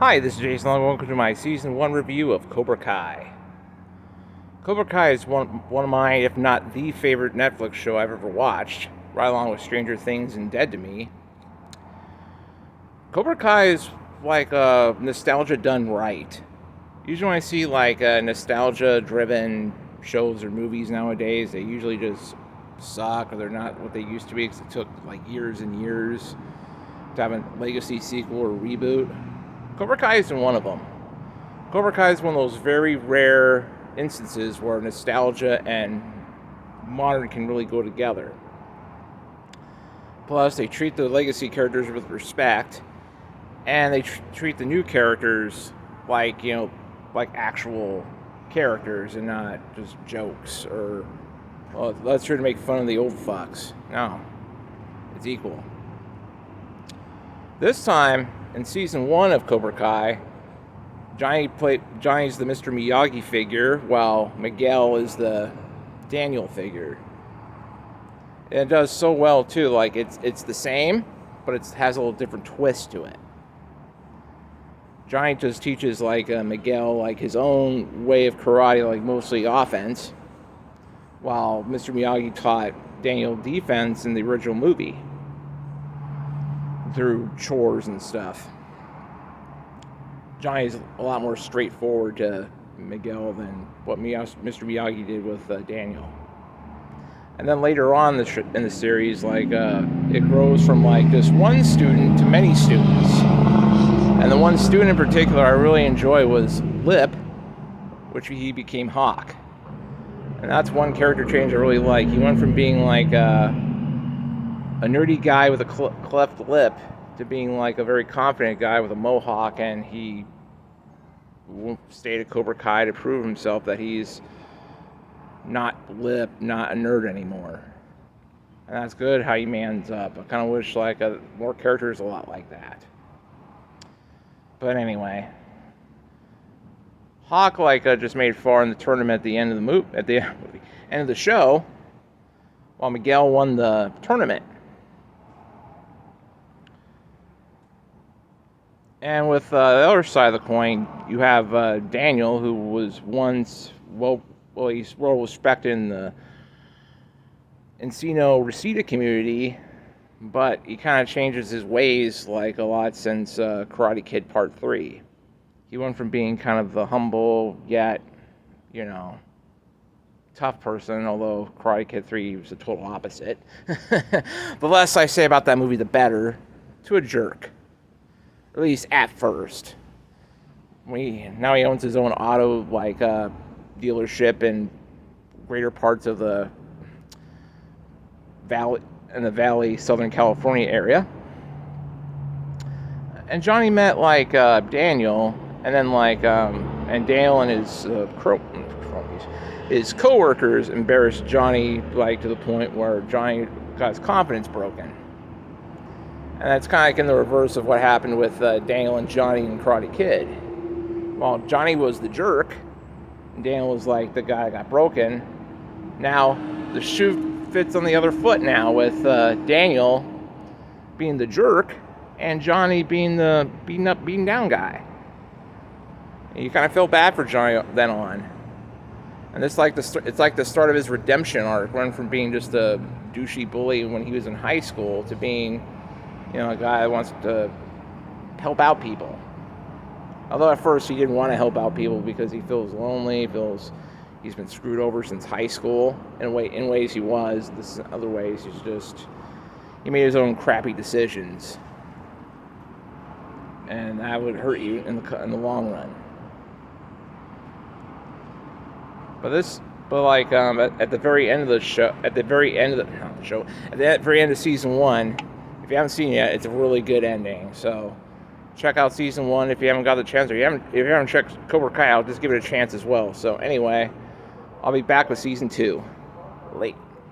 Hi, this is Jason Long. Welcome to my Season 1 review of Cobra Kai. Cobra Kai is one of my, if not the favorite Netflix show I've ever watched, right along with Stranger Things and Dead to Me. Cobra Kai is like nostalgia done right. Usually when I see like nostalgia-driven shows or movies nowadays, they usually just suck or they're not what they used to be because it took like years and years to have a legacy sequel or reboot. Cobra Kai isn't one of them. Cobra Kai is one of those very rare instances where nostalgia and modern can really go together. Plus, they treat the legacy characters with respect, and they treat the new characters like, like actual characters and not just jokes or, well, let's try to make fun of the old fucks. No, it's equal. This time, in Season 1 of Cobra Kai, Johnny's the Mr. Miyagi figure, while Miguel is the Daniel figure. And it does so well, too. Like, it's the same, but it has a little different twist to it. Johnny just teaches, like, Miguel, like, his own way of karate, like, mostly offense, while Mr. Miyagi taught Daniel defense in the original movie through chores and stuff. Johnny's a lot more straightforward to Miguel than what Mr. Miyagi did with Daniel. And then later on in the series, like it grows from like just one student to many students. And the one student in particular I really enjoy was Lip, which he became Hawk. And that's one character change I really like. He went from being like a nerdy guy with a cleft lip to being like a very confident guy with a mohawk, and he stayed at Cobra Kai to prove himself that he's not Lip, not a nerd anymore. And that's good how he mans up. I kind of wish like more characters a lot like that. But anyway, Hawk just made far in the tournament at the end of the end of the show, while Miguel won the tournament. And with the other side of the coin, you have Daniel, who was once he's well respected in the Encino Reseda community, but he kind of changes his ways like a lot since Karate Kid Part 3. He went from being kind of the humble yet, tough person, although Karate Kid 3 was the total opposite. The less I say about that movie, the better, to a jerk. At least at first. Now he owns his own auto dealership in greater parts of the Valley, Southern California area. And Johnny met Daniel, and then and Daniel and his co-workers embarrassed Johnny to the point where Johnny got his confidence broken. And that's kind of like in the reverse of what happened with Daniel and Johnny in Karate Kid. While Johnny was the jerk, and Daniel was like the guy that got broken, now the shoe fits on the other foot now with Daniel being the jerk and Johnny being the beaten down guy. And you kind of feel bad for Johnny then on. And it's like the start of his redemption arc, went from being just a douchey bully when he was in high school to being a guy that wants to help out people. Although at first he didn't want to help out people because he feels lonely, feels he's been screwed over since high school. In ways he was. In other ways he made his own crappy decisions, and that would hurt you in the long run. At the very end of the show, at the very end of Season 1. If you haven't seen it yet, it's a really good ending. So check out Season 1 if you haven't got the chance, or if you haven't checked Cobra Kai out, just give it a chance as well. So anyway, I'll be back with Season 2. Late.